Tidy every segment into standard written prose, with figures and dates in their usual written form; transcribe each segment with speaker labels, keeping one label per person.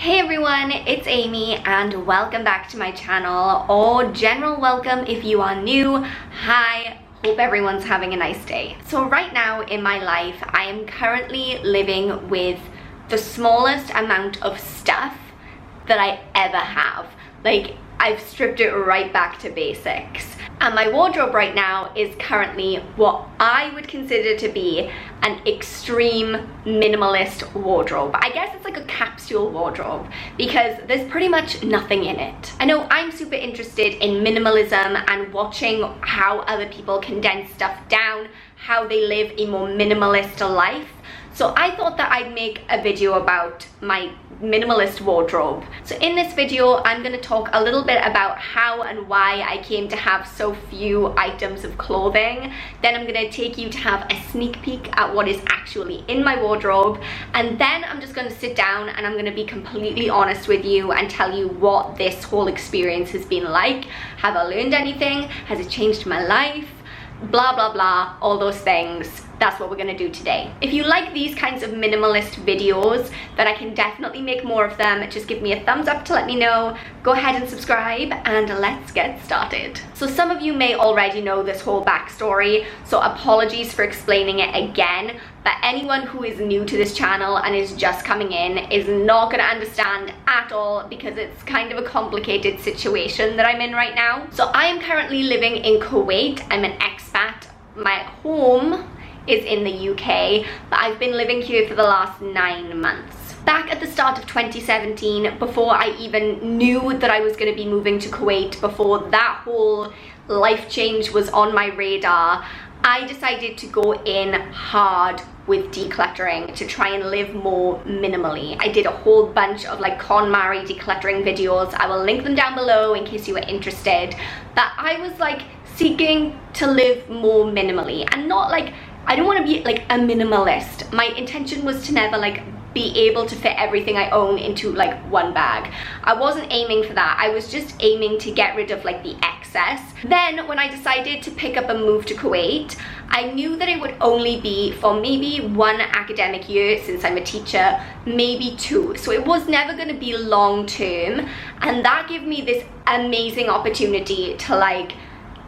Speaker 1: Hey everyone, it's Amy and welcome back to my channel, or general welcome if you are new. Hi, hope everyone's having a nice day. So right now in my life, I am currently living with the smallest amount of stuff that I ever have. Like, I've stripped it right back to basics. And my wardrobe right now is currently what I would consider to be an extreme minimalist wardrobe. I guess it's like a capsule wardrobe because there's pretty much nothing in it. I know I'm super interested in minimalism and watching how other people condense stuff down, how they live a more minimalist life. So I thought that I'd make a video about my minimalist wardrobe. So in this video, I'm going to talk a little bit about how and why I came to have so few items of clothing. Then I'm going to take you to have a sneak peek at what is actually in my wardrobe. And then I'm just going to sit down and I'm going to be completely honest with you and tell you what this whole experience has been like. Have I learned anything? Has it changed my life? Blah, blah, blah, all those things. That's what we're gonna do today. If you like these kinds of minimalist videos, then I can definitely make more of them. Just give me a thumbs up to let me know. Go ahead and subscribe and let's get started. So some of you may already know this whole backstory, so apologies for explaining it again, but anyone who is new to this channel and is just coming in is not gonna understand at all because it's kind of a complicated situation that I'm in right now. So I am currently living in Kuwait. I'm an expat. My home is in the UK, but I've been living here for the last 9 months. Back at the start of 2017, before I even knew that I was going to be moving to Kuwait, before that whole life change was on my radar, I decided to go in hard with decluttering to try and live more minimally. I did a whole bunch of like KonMari decluttering videos. I will link them down below in case you are interested. But I was like seeking to live more minimally and not like, I don't want to be like a minimalist. My intention was to never like be able to fit everything I own into like one bag. I wasn't aiming for that. I was just aiming to get rid of like the excess. Then when I decided to pick up and move to Kuwait, I knew that it would only be for maybe 1 academic year since I'm a teacher, maybe 2. So it was never going to be long term. And that gave me this amazing opportunity to like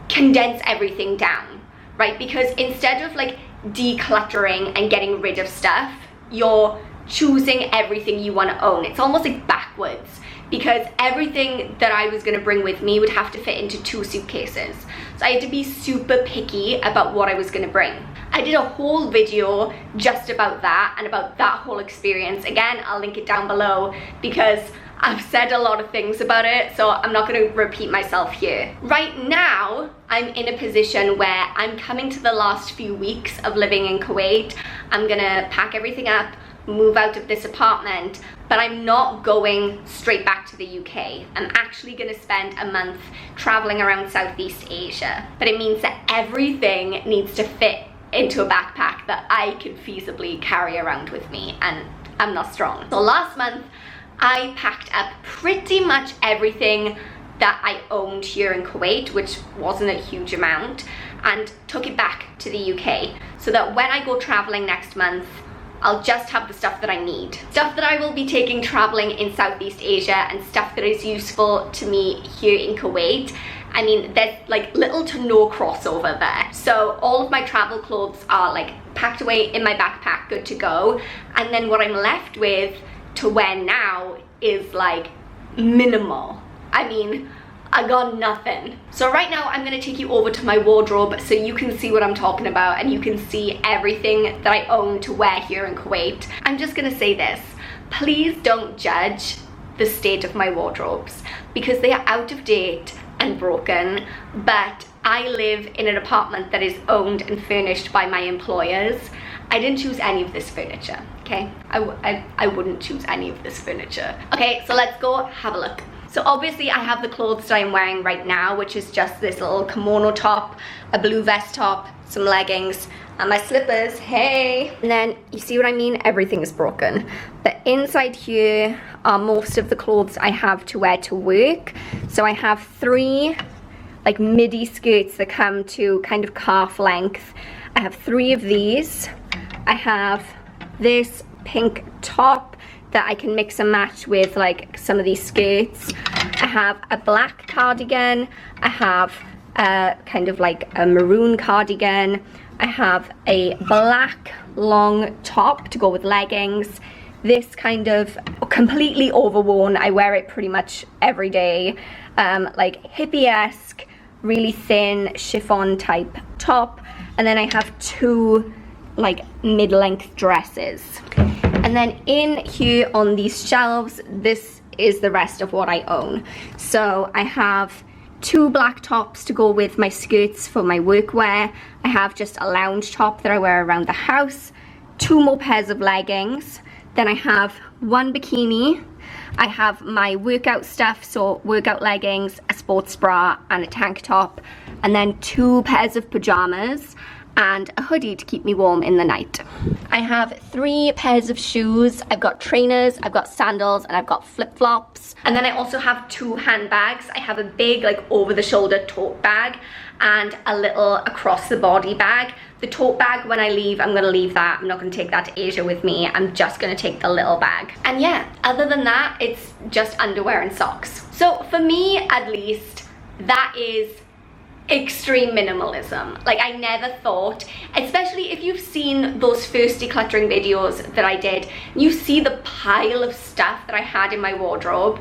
Speaker 1: condense everything down, right? Because instead of like decluttering and getting rid of stuff, you're choosing everything you want to own. It's almost like backwards because everything that I was going to bring with me would have to fit into 2 suitcases. So I had to be super picky about what I was going to bring. I did a whole video just about that and about that whole experience. Again, I'll link it down below because I've said a lot of things about it, so I'm not going to repeat myself here. Right now, I'm in a position where I'm coming to the last few weeks of living in Kuwait. I'm gonna pack everything up, move out of this apartment, but I'm not going straight back to the UK. I'm actually gonna spend a month traveling around Southeast Asia. But it means that everything needs to fit into a backpack that I can feasibly carry around with me, and I'm not strong. So last month, I packed up pretty much everything that I owned here in Kuwait, which wasn't a huge amount, and took it back to the UK so that when I go traveling next month, I'll just have the stuff that I need. Stuff that I will be taking traveling in Southeast Asia and stuff that is useful to me here in Kuwait. I mean, there's like little to no crossover there. So all of my travel clothes are like packed away in my backpack, good to go. And then what I'm left with to wear now is like minimal. I mean, I got nothing. So right now I'm gonna take you over to my wardrobe so you can see what I'm talking about and you can see everything that I own to wear here in Kuwait. I'm just gonna say this, please don't judge the state of my wardrobes because they are out of date and broken, but I live in an apartment that is owned and furnished by my employers. I didn't choose any of this furniture, okay? I wouldn't choose any of this furniture. Okay, so let's go have a look. So obviously I have the clothes that I'm wearing right now, which is just this little kimono top, a blue vest top, some leggings, and my slippers, hey. And then you see what I mean? Everything is broken. But inside here are most of the clothes I have to wear to work. So I have 3 like midi skirts that come to kind of calf length. I have 3 of these. I have this pink top that I can mix and match with like some of these skirts. I have a black cardigan. I have kind of like a maroon cardigan. I have a black long top to go with leggings. This kind of completely overworn. I wear it pretty much every day. Like hippie-esque, really thin chiffon type top. And then I have two like mid-length dresses. And then in here on these shelves, this is the rest of what I own. So I have two black tops to go with my skirts for my workwear. I have just a lounge top that I wear around the house. Two more pairs of leggings. Then I have one bikini. I have my workout stuff, so workout leggings, a sports bra, and a tank top. And then two pairs of pajamas and a hoodie to keep me warm in the night. I have three pairs of shoes. I've got trainers, I've got sandals, and I've got flip-flops. And then I also have two handbags. I have a big like over-the-shoulder tote bag and a little across-the-body bag. The tote bag, when I leave, I'm gonna leave that. I'm not gonna take that to Asia with me. I'm just gonna take the little bag. And yeah, other than that, it's just underwear and socks. So for me, at least, that is extreme minimalism. Like, I never thought, especially if you've seen those first decluttering videos that I did, you see the pile of stuff that I had in my wardrobe.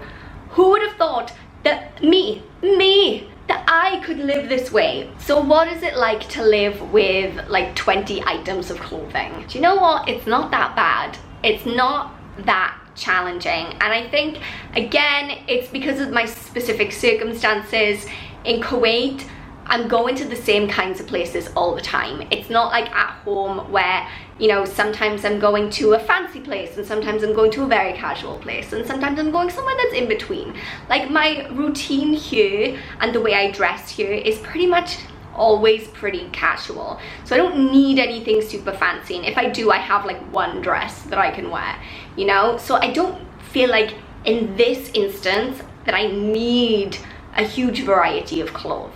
Speaker 1: Who would have thought that me, that I could live this way? So what is it like to live with like 20 items of clothing? Do you know what? It's not that bad. It's not that challenging. And I think, again, it's because of my specific circumstances. In Kuwait, I'm going to the same kinds of places all the time. It's not like at home where, you know, sometimes I'm going to a fancy place and sometimes I'm going to a very casual place and sometimes I'm going somewhere that's in between. Like, my routine here and the way I dress here is pretty much always pretty casual. So I don't need anything super fancy. And if I do, I have like one dress that I can wear, you know? So I don't feel like in this instance that I need a huge variety of clothes.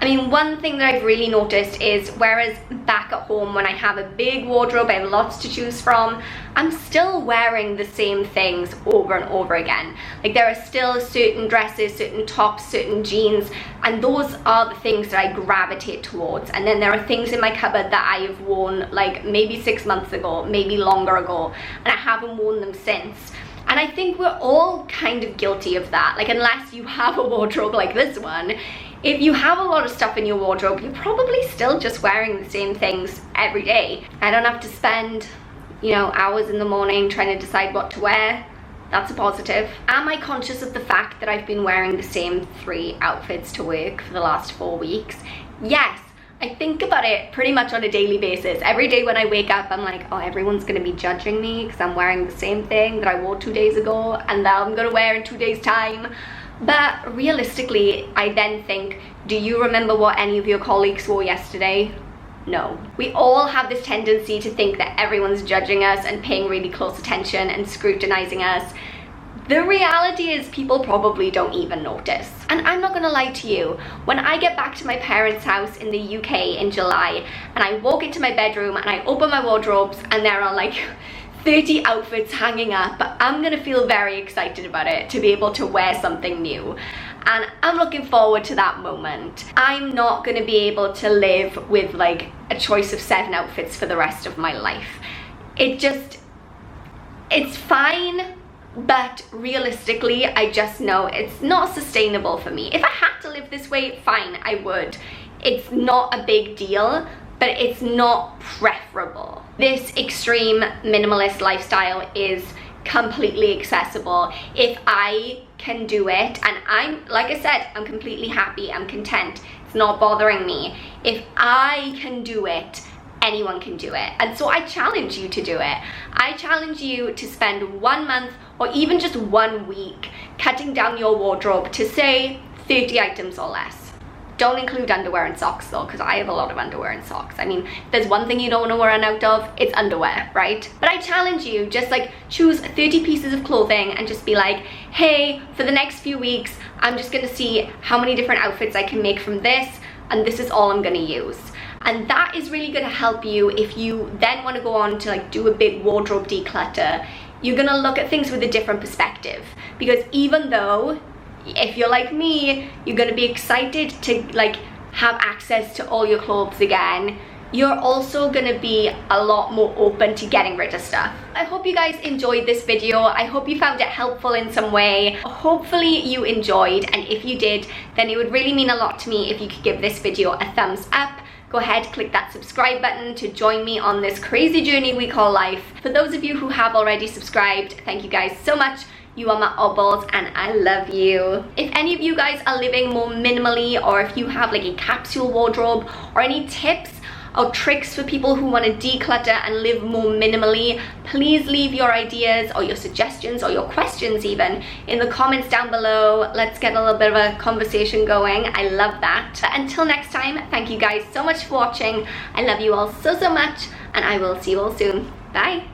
Speaker 1: I mean, one thing that I've really noticed is, whereas back at home when I have a big wardrobe, I have lots to choose from, I'm still wearing the same things over and over again. Like, there are still certain dresses, certain tops, certain jeans, and those are the things that I gravitate towards. And then there are things in my cupboard that I have worn like maybe 6 months ago, maybe longer ago, and I haven't worn them since. And I think we're all kind of guilty of that. Like, unless you have a wardrobe like this one, if you have a lot of stuff in your wardrobe, you're probably still just wearing the same things every day. I don't have to spend, you know, hours in the morning trying to decide what to wear. That's a positive. Am I conscious of the fact that I've been wearing the same 3 outfits to work for the last 4 weeks? Yes. I think about it pretty much on a daily basis. Every day when I wake up, I'm like, oh, everyone's gonna be judging me because I'm wearing the same thing that I wore 2 days ago and that I'm gonna wear in 2 days' time. But realistically, I then think, do you remember what any of your colleagues wore yesterday? No. We all have this tendency to think that everyone's judging us and paying really close attention and scrutinizing us. The reality is, people probably don't even notice. And I'm not gonna lie to you, when I get back to my parents' house in the UK in July and I walk into my bedroom and I open my wardrobes and there are like 30 outfits hanging up, I'm gonna feel very excited about it, to be able to wear something new. And I'm looking forward to that moment. I'm not gonna be able to live with like a choice of 7 outfits for the rest of my life. It's fine, but realistically, I just know it's not sustainable for me. If I had to live this way, fine, I would. It's not a big deal, but it's not preferable. This extreme minimalist lifestyle is completely accessible. If I can do it, and I'm, like I said, I'm completely happy, I'm content, it's not bothering me. If I can do it, anyone can do it. And so I challenge you to do it. I challenge you to spend 1 month or even just 1 week cutting down your wardrobe to, say, 30 items or less. Don't include underwear and socks though, because I have a lot of underwear and socks. I mean, if there's one thing you don't want to run out of, it's underwear, right? But I challenge you, just like choose 30 pieces of clothing and just be like, hey, for the next few weeks, I'm just gonna see how many different outfits I can make from this, and this is all I'm gonna use. And that is really gonna help you if you then want to go on to like do a big wardrobe declutter. you're gonna look at things with a different perspective. Because even though, if you're like me, you're gonna be excited to like have access to all your clothes again, you're also gonna be a lot more open to getting rid of stuff. I hope you guys enjoyed this video. I hope you found it helpful in some way. Hopefully you enjoyed, and if you did, then it would really mean a lot to me if you could give this video a thumbs up. Go ahead, click that subscribe button to join me on this crazy journey we call life. For those of you who have already subscribed, thank you guys so much. You are my oddballs and I love you. If any of you guys are living more minimally, or if you have like a capsule wardrobe, or any tips or tricks for people who want to declutter and live more minimally, please leave your ideas or your suggestions or your questions even in the comments down below. Let's get a little bit of a conversation going. I love that. But until next time, thank you guys so much for watching. I love you all so much, and I will see you all soon. Bye.